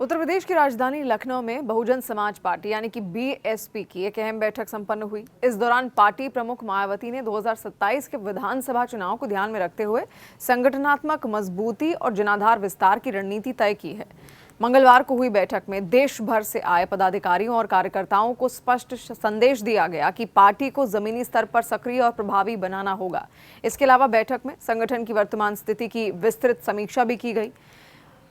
उत्तर प्रदेश की राजधानी लखनऊ में बहुजन समाज पार्टी यानी कि बीएसपी की एक अहम बैठक संपन्न हुई। इस दौरान पार्टी प्रमुख मायावती ने 2027 के विधानसभा चुनाव को ध्यान में रखते हुए संगठनात्मक मजबूती और जनाधार विस्तार की रणनीति तय की है। मंगलवार को हुई बैठक में देश भर से आए पदाधिकारियों और कार्यकर्ताओं को स्पष्ट संदेश दिया गया कि पार्टी को जमीनी स्तर पर सक्रिय और प्रभावी बनाना होगा। इसके अलावा बैठक में संगठन की वर्तमान स्थिति की विस्तृत समीक्षा भी की गई।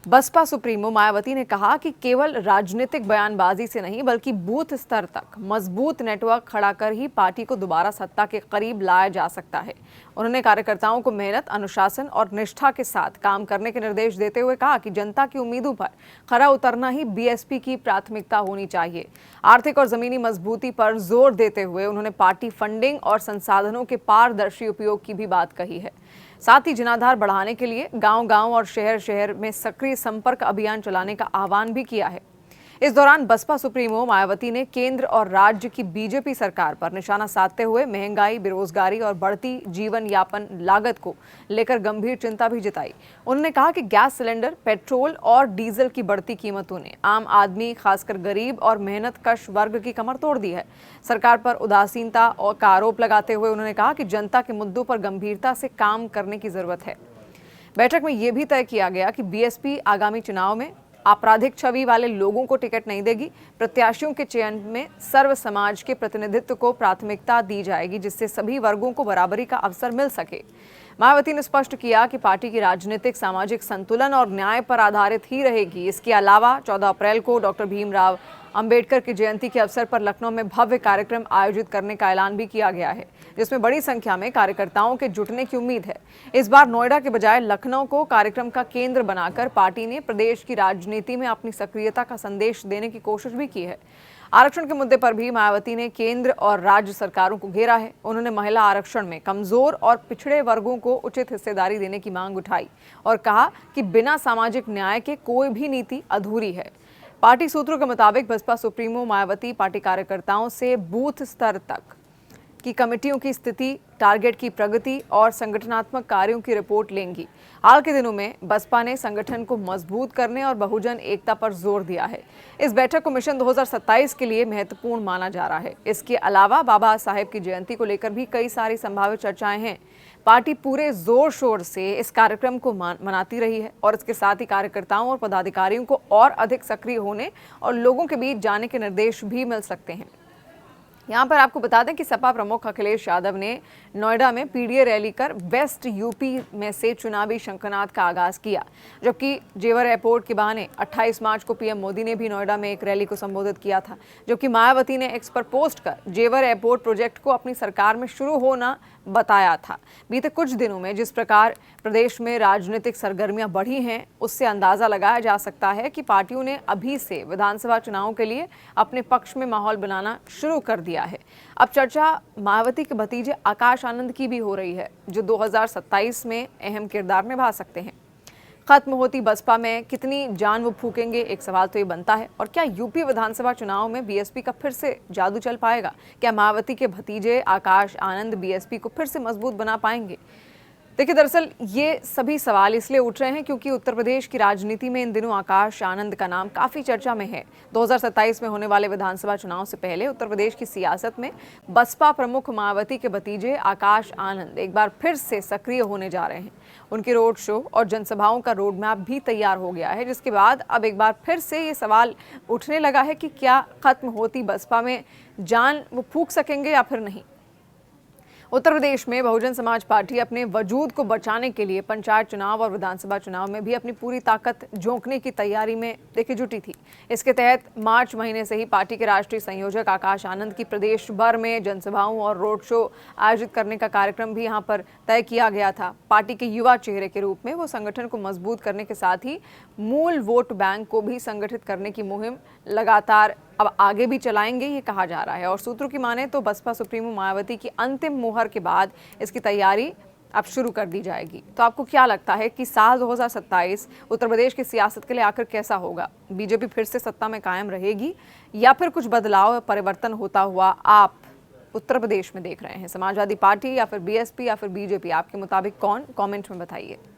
बसपा सुप्रीमो मायावती ने कहा कि केवल राजनीतिक बयानबाजी से नहीं बल्कि बूथ स्तर तक मजबूत नेटवर्क खड़ा कर ही पार्टी को दोबारा सत्ता के करीब लाया जा सकता है। उन्होंने कार्यकर्ताओं को मेहनत, अनुशासन और निष्ठा के साथ काम करने के निर्देश देते हुए कहा कि जनता की उम्मीदों पर खरा उतरना ही बीएसपी की प्राथमिकता होनी चाहिए। आर्थिक और जमीनी मजबूती पर जोर देते हुए उन्होंने पार्टी फंडिंग और संसाधनों के पारदर्शी उपयोग की भी बात कही है। साथ ही जनाधार बढ़ाने के लिए गांव-गांव और शहर-शहर में सक्रिय संपर्क अभियान चलाने का आह्वान भी किया है। इस दौरान बसपा सुप्रीमो मायावती ने केंद्र और राज्य की बीजेपी सरकार पर निशाना साधते हुए महंगाई, बेरोजगारी और बढ़ती जीवन यापन लागत को लेकर गंभीर चिंता भी जताई। उन्होंने कहा कि गैस सिलेंडर, पेट्रोल और डीजल की बढ़ती कीमतों ने आम आदमी, खासकर गरीब और मेहनतकश वर्ग की कमर तोड़ दी है। सरकार पर उदासीनता का आरोप लगाते हुए उन्होंने कहा कि जनता के मुद्दों पर गंभीरता से काम करने की जरूरत है। बैठक में यह भी तय किया गया कि बीएसपी आगामी चुनाव में आपराधिक छवि वाले लोगों को टिकट नहीं देगी। प्रत्याशियों के चयन में सर्व समाज के प्रतिनिधित्व को प्राथमिकता दी जाएगी, जिससे सभी वर्गों को बराबरी का अवसर मिल सके। मायावती ने स्पष्ट किया कि पार्टी की राजनीतिक सामाजिक संतुलन और न्याय पर आधारित ही रहेगी। इसके अलावा 14 अप्रैल को डॉक्टर भीमराव अंबेडकर की जयंती के अवसर पर लखनऊ में भव्य कार्यक्रम आयोजित करने का ऐलान भी किया गया है, जिसमें बड़ी संख्या में कार्यकर्ताओं के जुटने की उम्मीद है। इस बार नोएडा के बजाय लखनऊ को कार्यक्रम का केंद्र बनाकर पार्टी ने प्रदेश की राजनीति में अपनी सक्रियता का संदेश देने की कोशिश भी की है। आरक्षण के मुद्दे पर भी मायावती ने केंद्र और राज्य सरकारों को घेरा है। उन्होंने महिला आरक्षण में कमजोर और पिछड़े वर्गों को उचित हिस्सेदारी देने की मांग उठाई और कहा कि बिना सामाजिक न्याय के कोई भी नीति अधूरी है। पार्टी सूत्रों के मुताबिक बसपा सुप्रीमो मायावती पार्टी कार्यकर्ताओं से बूथ स्तर तक की कमेटियों की स्थिति, टारगेट की प्रगति और संगठनात्मक कार्यों की रिपोर्ट लेंगी। हाल के दिनों में बसपा ने संगठन को मजबूत करने और बहुजन एकता पर जोर दिया है। इस बैठक को मिशन 2027 के लिए महत्वपूर्ण माना जा रहा है। इसके अलावा बाबा साहेब की जयंती को लेकर भी कई सारी संभावित चर्चाएं हैं। पार्टी पूरे जोर शोर से इस कार्यक्रम को मनाती रही है और इसके साथ ही कार्यकर्ताओं और पदाधिकारियों को और अधिक सक्रिय होने और लोगों के बीच जाने के निर्देश भी मिल सकते हैं। यहाँ पर आपको बता दें कि सपा प्रमुख अखिलेश यादव ने नोएडा में पीडीए रैली कर वेस्ट यूपी में से चुनावी शंखनाद का आगाज किया, जबकि जेवर एयरपोर्ट के बहाने 28 मार्च को पीएम मोदी ने भी नोएडा में एक रैली को संबोधित किया था, जबकि मायावती ने एक्स पर पोस्ट कर जेवर एयरपोर्ट प्रोजेक्ट को अपनी सरकार में शुरू होना बताया था। बीते कुछ दिनों में जिस प्रकार प्रदेश में राजनीतिक सरगर्मियां बढ़ी हैं, उससे अंदाजा लगाया जा सकता है कि पार्टियों ने अभी से विधानसभा चुनाव के लिए अपने पक्ष में माहौल बनाना शुरू कर दिया है। अब चर्चा मायावती के भतीजे आकाश आनंद की भी हो रही है, जो 2027 में अहम किरदार निभा सकते हैं। खत्म होती बसपा में कितनी जान वो फूकेंगे, एक सवाल तो ये बनता है। और क्या यूपी विधानसभा चुनाव में बीएसपी का फिर से जादू चल पाएगा? क्या मायावती के भतीजे आकाश आनंद बीएसपी को फिर से मजबूत बना पाएंगे? देखिए, दरअसल ये सभी सवाल इसलिए उठ रहे हैं क्योंकि उत्तर प्रदेश की राजनीति में इन दिनों आकाश आनंद का नाम काफी चर्चा में है। 2027 में होने वाले विधानसभा चुनाव से पहले उत्तर प्रदेश की सियासत में बसपा प्रमुख मायावती के भतीजे आकाश आनंद एक बार फिर से सक्रिय होने जा रहे हैं। उनके रोड शो और जनसभाओं का रोड मैप भी तैयार हो गया है, जिसके बाद अब एक बार फिर से ये सवाल उठने लगा है कि क्या खत्म होती बसपा में जान वो फूंक सकेंगे या फिर नहीं। उत्तर प्रदेश में बहुजन समाज पार्टी अपने वजूद को बचाने के लिए पंचायत चुनाव और विधानसभा चुनाव में भी अपनी पूरी ताकत झोंकने की तैयारी में देखिए जुटी थी। इसके तहत मार्च महीने से ही पार्टी के राष्ट्रीय संयोजक आकाश आनंद की प्रदेश भर में जनसभाओं और रोड शो आयोजित करने का कार्यक्रम भी यहां पर तय किया गया था। पार्टी के युवा चेहरे के रूप में वो संगठन को मजबूत करने के साथ ही मूल वोट बैंक को भी संगठित करने की मुहिम लगातार अब आगे भी चलाएंगे, ये कहा जा रहा है। और सूत्रों की माने तो बसपा सुप्रीमो मायावती की अंतिम मुहर के बाद इसकी तैयारी अब शुरू कर दी जाएगी। तो आपको क्या लगता है कि साल 2027 उत्तर प्रदेश की सियासत के लिए आखिर कैसा होगा? बीजेपी फिर से सत्ता में कायम रहेगी या फिर कुछ बदलाव या परिवर्तन होता हुआ आप उत्तर प्रदेश में देख रहे हैं? समाजवादी पार्टी या फिर बीएसपी या फिर बीजेपी, आपके मुताबिक कौन? कमेंट में बताइए।